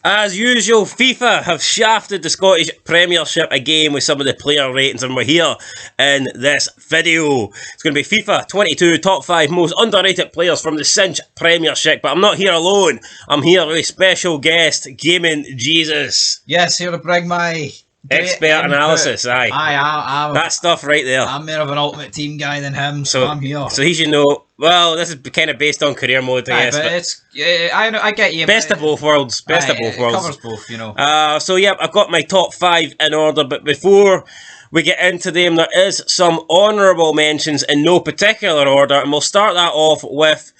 As usual, FIFA have shafted the Scottish Premiership again with some of the player ratings, and we're here in this video. It's going to be FIFA 22 top 5 most underrated players from the CINCH Premiership, but I'm not here alone. I'm here with a special guest, Gaming Jesus. Yes, here to bring my expert analysis. Aye, I'm that stuff right there. I'm more of an Ultimate Team guy than him, so I'm here. So he should know. Well, this is kind of based on career mode, I guess. But it's I get you. Best of both worlds. Best of both worlds. It covers both, you know. So yeah, I've got my top 5 in order, but before we get into them, there is some honourable mentions in no particular order, and we'll start that off with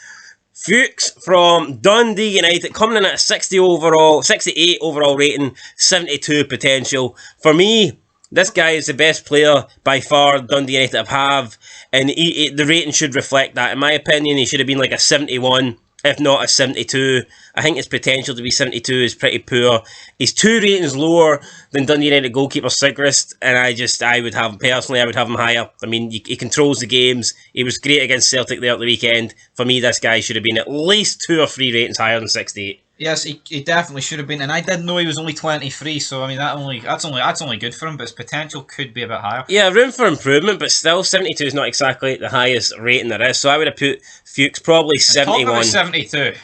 Fuchs from Dundee United, coming in at a 68 overall rating, 72 potential. For me, this guy is the best player by far Dundee United have, and the rating should reflect that. In my opinion, he should have been like a 71, if not a 72. I think his potential to be 72 is pretty poor. He's 2 ratings lower than Dundee United goalkeeper Sigrist, and I would have him higher. I mean, he controls the games. He was great against Celtic there at the weekend. For me, this guy should have been at least 2 or 3 ratings higher than 68. Yes, he definitely should have been, and I didn't know he was only 23. So I mean, that's only good for him, but his potential could be a bit higher. Yeah, room for improvement, but still, 72 is not exactly the highest rating there is. So I would have put Fuchs probably 71. 72.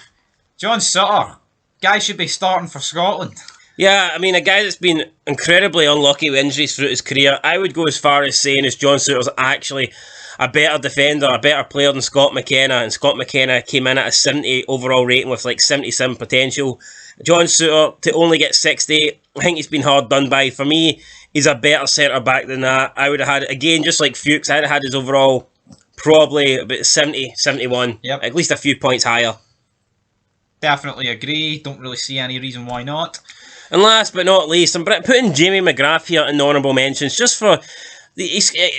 John Sutter, guy should be starting for Scotland. Yeah, I mean, a guy that's been incredibly unlucky with injuries throughout his career. I would go as far as saying as John Sutter's actually a better defender, a better player than Scott McKenna, and Scott McKenna came in at a 70 overall rating with like 77 potential. John Sutter, to only get 60, I think he's been hard done by. For me, he's a better centre-back than that. I would have had, again, just like Fuchs, I'd have had his overall probably about 70, 71, yep. At least a few points higher. Definitely agree, don't really see any reason why not. And last but not least, I'm putting Jamie McGrath here in the honourable mentions, just for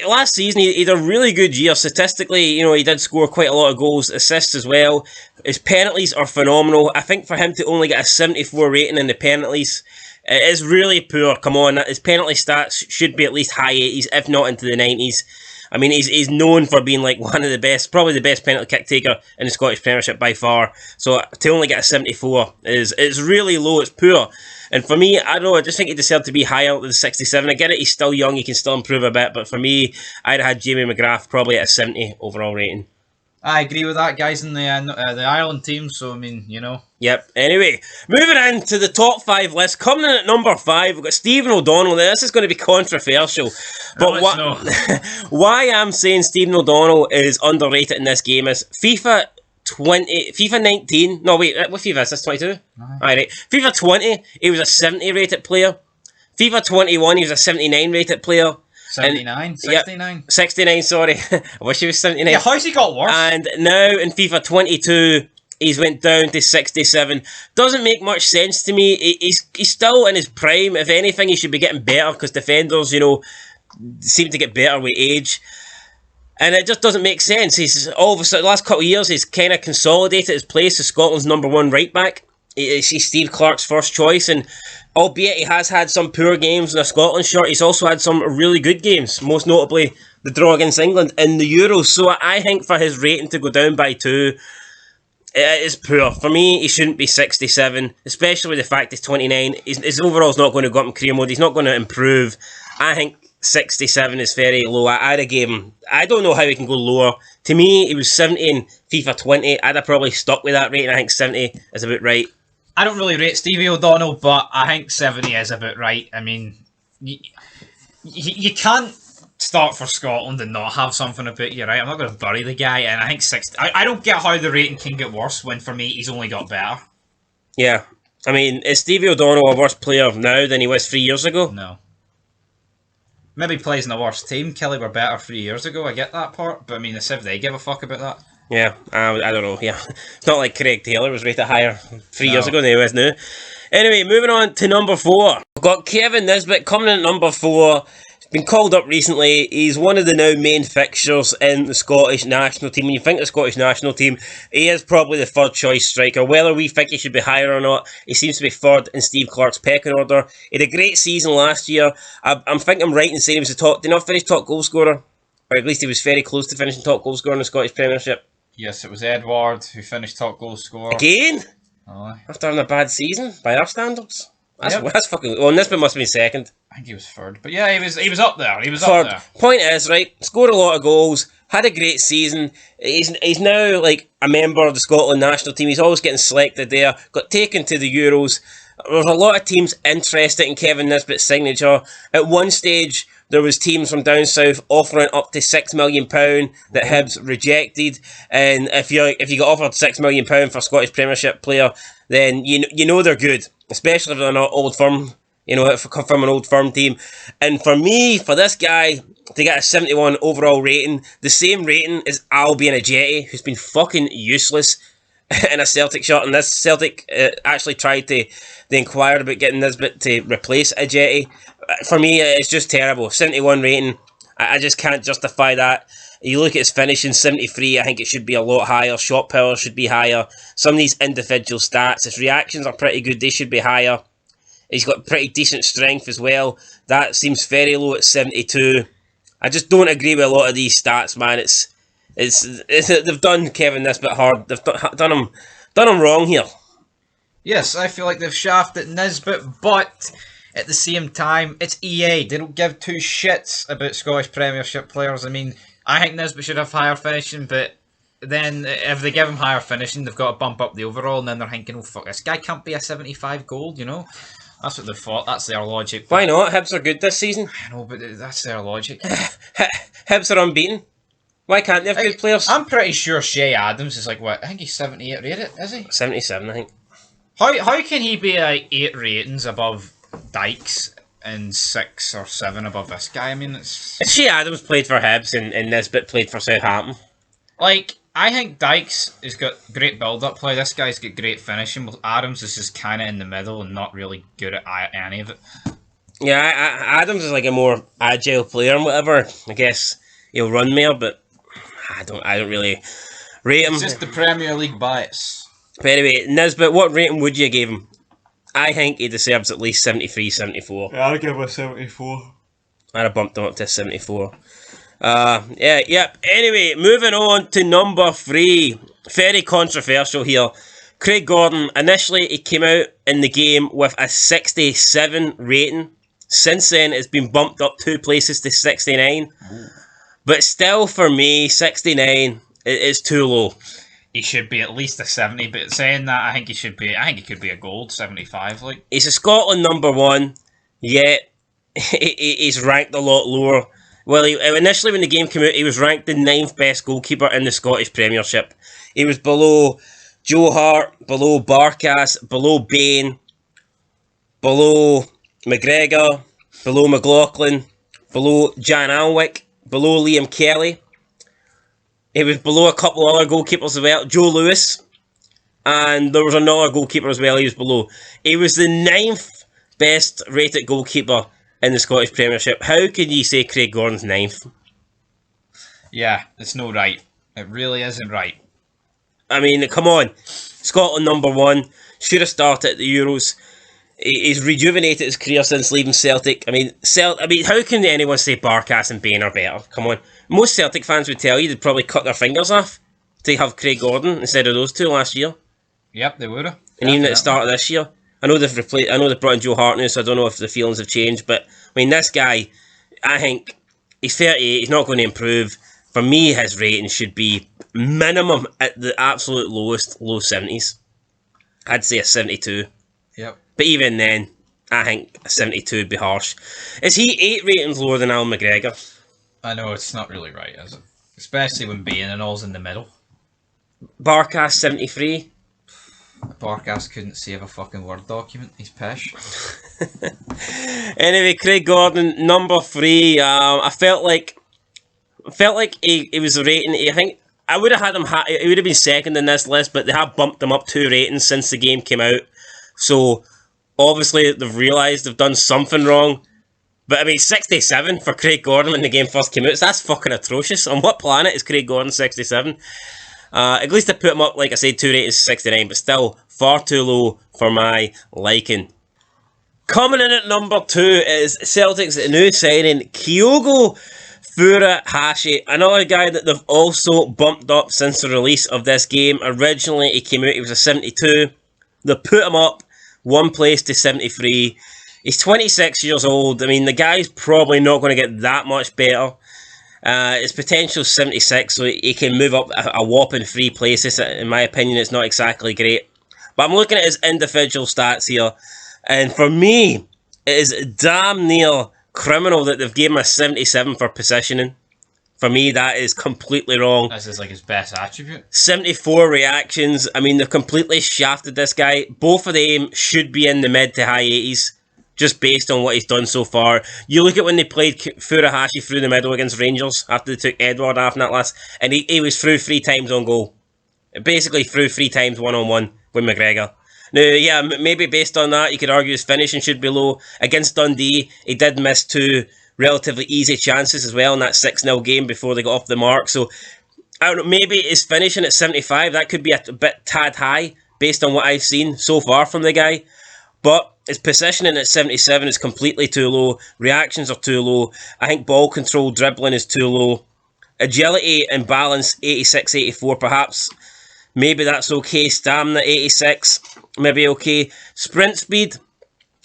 last season he had a really good year statistically. You know, he did score quite a lot of goals, assists as well. His penalties are phenomenal. I think for him to only get a 74 rating in the penalties, it is really poor. Come on, his penalty stats should be at least high 80s, if not into the 90s. I mean, he's known for being like one of the best, probably the best penalty kick taker in the Scottish Premiership by far. So to only get a 74 is really low. It's poor. And for me, I don't know, I just think he deserved to be higher than 67. I get it, he's still young, he can still improve a bit, but for me, I'd have had Jamie McGrath probably at a 70 overall rating. I agree with that, guys, in the Ireland team, so I mean, you know. Yep, anyway, moving on to the top 5 list. Coming in at number 5, we've got Stephen O'Donnell. Now, this is going to be controversial, but why I'm saying Stephen O'Donnell is underrated in this game is FIFA 19, no wait, what FIFA is this, 22? Alright, FIFA 20, he was a 70 rated player. FIFA 21, he was a 79 rated player. 79? 69? Yep, 69, sorry. I wish he was 79. Yeah, how's he got worse? And now in FIFA 22, he's went down to 67. Doesn't make much sense to me. He's still in his prime. If anything, he should be getting better because defenders, you know, seem to get better with age. And it just doesn't make sense. He's all of a sudden, the last couple of years, he's kind of consolidated his place as Scotland's #1 right back. He's Steve Clarke's first choice, and albeit he has had some poor games in a Scotland shirt, he's also had some really good games, most notably the draw against England in the Euros. So I think for his rating to go down by 2, it is poor. For me, he shouldn't be 67, especially with the fact he's 29. His overall's not going to go up in career mode. He's not going to improve. I think 67 is very low. I'd have gave him, I don't know how he can go lower. To me, he was 70 in FIFA 20. I'd have probably stuck with that rating. I think 70 is about right. I don't really rate Stevie O'Donnell, but I think 70 is about right. I mean, you can't start for Scotland and not have something about you, right? I'm not going to bury the guy, and I think 60. I don't get how the rating can get worse when, for me, he's only got better. Yeah. I mean, is Stevie O'Donnell a worse player now than he was 3 years ago? No. Maybe he plays in a worse team. Kelly were better 3 years ago, I get that part, but I mean, as if they give a fuck about that. Yeah, I don't know, yeah. It's not like Craig Taylor was rated higher 3 years ago than he is now. Anyway, moving on to number 4. We've got Kevin Nisbet coming in at number 4. He's been called up recently. He's one of the now main fixtures in the Scottish national team. When you think of the Scottish national team, he is probably the third choice striker. Whether we think he should be higher or not, he seems to be third in Steve Clarke's pecking order. He had a great season last year. I think I'm right in saying he was the top, did not finish top goal scorer? Or at least he was very close to finishing top goal scorer in the Scottish Premiership. Yes, it was Edward who finished top goal scorer. Again? Aye. After having a bad season, by our standards. Yep. That's fucking... Well, Nisbet must have been second. I think he was third. But yeah, he was up there. He was up there. Point is, right, scored a lot of goals, had a great season. He's now like a member of the Scotland national team. He's always getting selected there. Got taken to the Euros. There's a lot of teams interested in Kevin Nisbet's signature. At one stage, there was teams from down south offering up to £6 million that Hibs rejected. And if you got offered £6 million for a Scottish Premiership player, then you know they're good, especially if they're not old firm. You know, if come from an old firm team. And for me, for this guy to get a 71 overall rating, the same rating as Albion Ajeti, who's been fucking useless in a Celtic shirt. And this Celtic actually tried to, they inquired about getting Nisbet to replace Ajeti. For me, it's just terrible. 71 rating, I just can't justify that. You look at his finishing, 73, I think it should be a lot higher. Shot power should be higher. Some of these individual stats, his reactions are pretty good, they should be higher. He's got pretty decent strength as well. That seems very low at 72. I just don't agree with a lot of these stats, man. It's they've done Kevin Nisbet hard. They've done him wrong here. Yes, I feel like they've shafted Nisbet, but at the same time, it's EA. They don't give two shits about Scottish Premiership players. I mean, I think Nisbet should have higher finishing, but then if they give him higher finishing, they've got to bump up the overall, and then they're thinking, oh fuck, this guy can't be a 75 gold, you know? That's what they thought. That's their logic. Why not? Hibs are good this season. I know, but that's their logic. Hibs are unbeaten. Why can't they have good players? I'm pretty sure Shea Adams is like, what? I think he's 78 rated, is he? 77, I think. How can he be 8 ratings above Dykes and 6 or 7 above this guy? I mean, it's... Shea Adams played for Hibs and Nisbet played for Southampton. Like, I think Dykes has got great build-up play. This guy's got great finishing. Well, Adams is just kind of in the middle and not really good at any of it. Yeah, Adams is like a more agile player and whatever. I guess he'll run more, but I don't really rate him. It's just the Premier League bias. But anyway, Nisbet, what rating would you give him? I think he deserves at least 73, 74. Yeah, I'll give him a 74. I'd have bumped him up to 74. Anyway, moving on to number 3. Very controversial here. Craig Gordon, initially he came out in the game with a 67 rating. Since then, it's been bumped up 2 places to 69. Ooh. But still, for me, 69 is too low. He should be at least a 70, but saying that, I think he could be a gold 75. Like, he's a Scotland number 1, yet he's ranked a lot lower. Well, initially when the game came out, he was ranked the 9th best goalkeeper in the Scottish Premiership. He was below Joe Hart, below Barkas, below Bain, below McGregor, below McLaughlin, below Jan Alnwick, below Liam Kelly. He was below a couple other goalkeepers as well, Joe Lewis, and there was another goalkeeper as well he was below. He was the 9th best rated goalkeeper in the Scottish Premiership. How can you say Craig Gordon's 9th? Yeah, it's no right. It really isn't right. I mean, come on. Scotland number 1. Should have started at the Euros. He's rejuvenated his career since leaving Celtic. I mean, how can anyone say Barkas and Bain are better? Come on. Most Celtic fans would tell you they'd probably cut their fingers off to have Craig Gordon instead of those two last year. Yep, they would have. And even at the start of this year. I know they've brought in Joe Hart now, so I don't know if the feelings have changed. But, I mean, this guy, I think, he's 38, he's not going to improve. For me, his rating should be minimum at the absolute lowest, low 70s. I'd say a 72. Yep. But even then, I think a 72 would be harsh. Is he 8 ratings lower than Alan McGregor? I know, it's not really right, is it? Especially when Bain and all's in the middle. Barkas, 73. Barkas couldn't save a fucking Word document. He's pish. Anyway, Craig Gordon, number 3. I felt like he was a rating. I think I would have had him. He would have been second in this list, but they have bumped him up 2 ratings since the game came out. So obviously they've realised they've done something wrong. But I mean, 67 for Craig Gordon when the game first came out. That's fucking atrocious. On what planet is Craig Gordon 67? At least I put him up, like I said, 2 ratings 69, but still far too low for my liking. Coming in at number 2 is Celtic's new signing, Kyogo Furuhashi, another guy that they've also bumped up since the release of this game. Originally, he came out, he was a 72. They put him up one place to 73. He's 26 years old. I mean, the guy's probably not going to get that much better. His potential is 76, so he can move up a whopping 3 places. In my opinion, it's not exactly great. But I'm looking at his individual stats here, and for me, it is damn near criminal that they've given him a 77 for positioning. For me, that is completely wrong. This is like his best attribute. 74 reactions. I mean, they've completely shafted this guy. Both of them should be in the mid to high 80s, just based on what he's done so far. You look at when they played Furuhashi through the middle against Rangers, after they took Edward off in that last, and he was through 3 times on goal. Basically through 3 times one-on-one with McGregor. Now, yeah, maybe based on that, you could argue his finishing should be low. Against Dundee, he did miss 2 relatively easy chances as well in that 6-0 game before they got off the mark. So, I don't know, maybe his finishing at 75, that could be a bit tad high based on what I've seen so far from the guy. But his positioning at 77 is completely too low. Reactions are too low. I think ball control, dribbling is too low. Agility and balance, 86, 84 perhaps. Maybe that's okay. Stamina, 86. Maybe okay. Sprint speed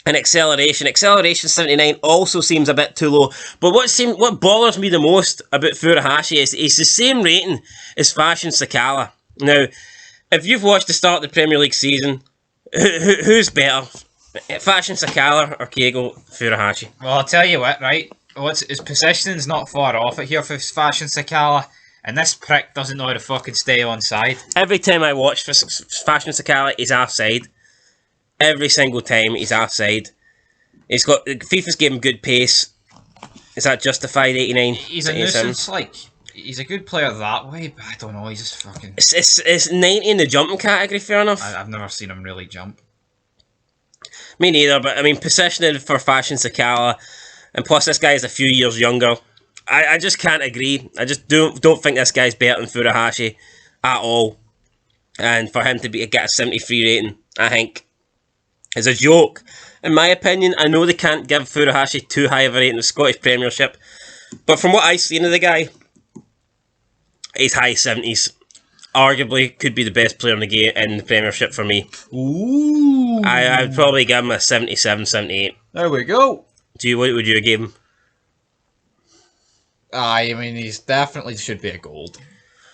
and acceleration. Acceleration, 79, also seems a bit too low. But what bothers me the most about Furuhashi is he's the same rating as Fashion Sakala. Now, if you've watched the start of the Premier League season, who's better? Fashion Sakala or Keigo Furuhashi? Well, I'll tell you what, right? His positioning's not far off it here for Fashion Sakala, and this prick doesn't know how to fucking stay on side. Every time I watch Fashion Sakala, he's offside. Every single time he's offside. FIFA's gave him good pace. Is that justified? 89. He's a nuisance. Like, he's a good player that way, but I don't know. He's just fucking. It's 90 in the jumping category. Fair enough. I've never seen him really jump. Me neither. But I mean, positioning for Fashion Sakala, and plus this guy is a few years younger. I just can't agree. I just don't think this guy's better than Furuhashi at all. And for him to get a 73 rating, I think, is a joke. In my opinion, I know they can't give Furuhashi too high of a rating in the Scottish Premiership, but from what I've seen of the guy, he's high 70s. Arguably, could be the best player in the game in the Premiership for me. Ooh. I'd probably give him a 77, 78. There we go. What would you give him? I mean, he's definitely should be a gold.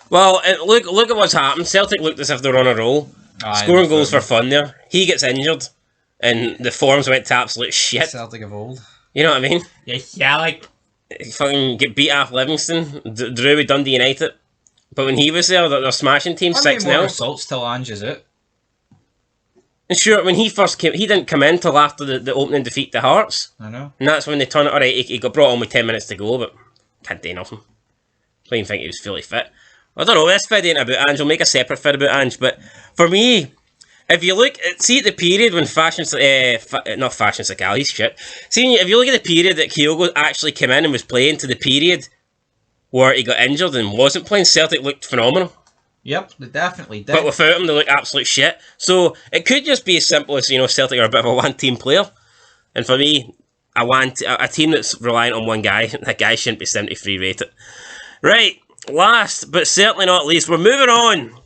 Well, look at what's happened. Celtic looked as if they're on a roll. Scoring goals for fun there. He gets injured, and the forms went to absolute shit. Celtic of old. You know what I mean? Yeah, like... Fucking get beat off Livingston, drew with Dundee United. But when he was there, they're smashing teams 6-0. More results till Ange is it. And sure, when he first came, he didn't come in till after the opening defeat to Hearts. I know. And that's when they turned it. Alright, he got brought on with 10 minutes to go, but can't do nothing. I don't even think he was fully fit. I don't know, this vid ain't about Ange. I'll make a separate vid about Ange. But for me, if you look, see at the period when not Fashion Sakala, he's shit. See, if you look at the period that Kyogo actually came in and was playing to the period where he got injured and wasn't playing, Celtic looked phenomenal. Yep, they definitely did. But without him, they look absolute shit. So it could just be as simple as, Celtic are a bit of a one-team player. And for me, a team that's reliant on one guy, that guy shouldn't be 73 rated. Right, last but certainly not least, we're moving on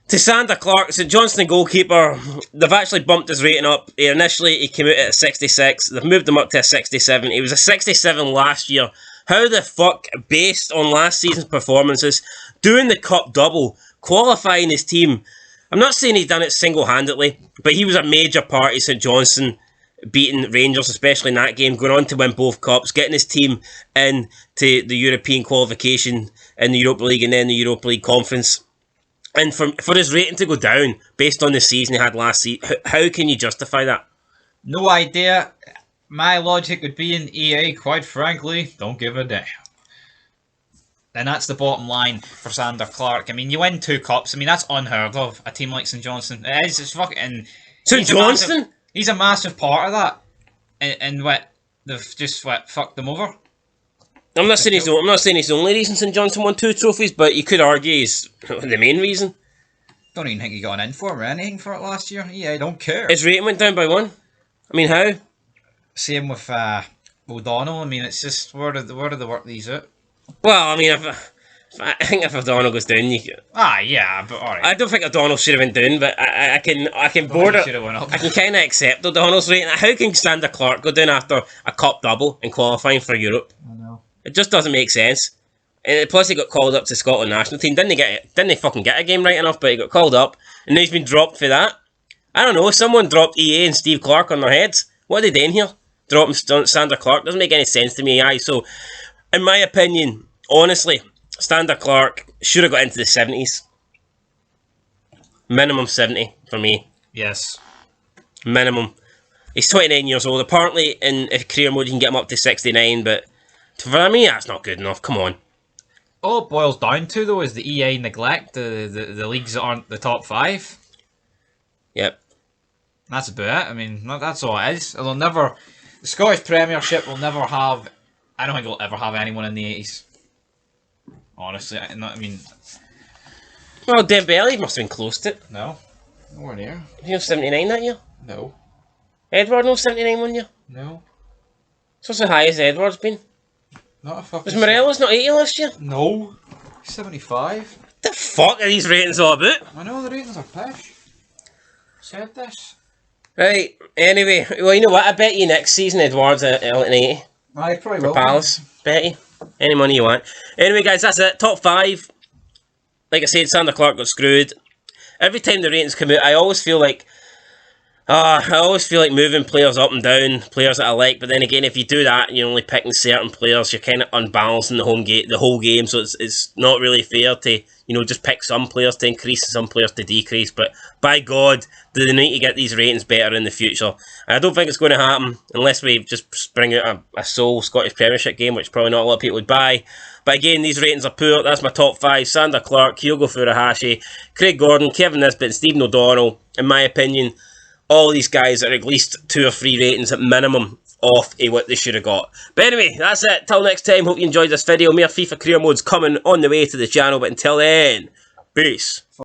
to Sander Clark, St Johnstone goalkeeper. They've actually bumped his rating up. Initially, he came out at a 66. They've moved him up to a 67. He was a 67 last year. How the fuck, based on last season's performances, doing the cup double, qualifying his team, I'm not saying he's done it single-handedly, but he was a major part of St Johnstone beating Rangers, especially in that game, going on to win both cups, getting his team into the European qualification in the Europa League and then the Europa League Conference. And for his rating to go down based on the season he had last season, how can you justify that? No idea. My logic would be in EA, quite frankly, don't give a damn. And that's the bottom line for Sander Clark. I mean, you win 2 cups. I mean, that's unheard of. A team like St Johnstone. It's fucking... St Johnstone? He's a massive part of that. And what? They've just, fucked them over? I'm not saying he's the only reason St Johnstone won 2 trophies, but you could argue he's the main reason. Don't even think he got an inform or anything for it last year. Yeah, I don't care. His rating went down by 1. I mean, how? Same with O'Donnell. I mean, it's just where do they work these out? Well, I mean, I think if O'Donnell goes down, Yeah, but alright. I don't think O'Donnell should have been down, but I can board it. I can kind of accept O'Donnell's rating. How can Sander Clark go down after a cup double in qualifying for Europe? I know. It just doesn't make sense. And plus, he got called up to Scotland national team. Didn't he fucking get a game right enough? But he got called up, and now he's been dropped for that. I don't know. Someone dropped EA and Steve Clark on their heads. What are they doing here? Dropping Sander Clark doesn't make any sense to me. So, in my opinion, honestly, Sander Clark should have got into the 70s. Minimum 70 for me. Yes. Minimum. He's 29 years old. Apparently, in career mode, you can get him up to 69, but for me, that's not good enough. Come on. All it boils down to, though, is the EA neglect the leagues that aren't the top 5. Yep. That's about it. I mean, that's all it is. The Scottish Premiership will never have... I don't think it'll ever have anyone in the 80s. Honestly, I mean... Well, Dembele must have been close to it. No. Nowhere near. He was 79 that year. No. Edward was 79 one year. No. So what's the highest Edward's been? Not a fucking... Was Morelos not 80 last year? No. 75. What the fuck are these ratings all about? I know, the ratings are pish. Said this. Right, anyway, well, you know what? I bet you next season Edward's at 80. I probably For will. Palace. Bet you. Any money you want. Anyway, guys, that's it. Top 5. Like I said, Sander Clark got screwed. Every time the ratings come out, I always feel like moving players up and down, players that I like. But then again, if you do that, you're only picking certain players. You're kind of unbalancing the whole game. So it's not really fair to just pick some players to increase and some players to decrease. But by God, they need to get these ratings better in the future. And I don't think it's going to happen unless we just bring out a sole Scottish Premiership game, which probably not a lot of people would buy. But again, these ratings are poor. That's my top 5. Sander Clark, Kyogo Furuhashi, Craig Gordon, Kevin Nisbet, and Stephen O'Donnell. In my opinion, all these guys are at least 2 or 3 ratings at minimum off what they should have got. But anyway, that's it. Till next time, hope you enjoyed this video. More FIFA career modes coming on the way to the channel. But until then, peace.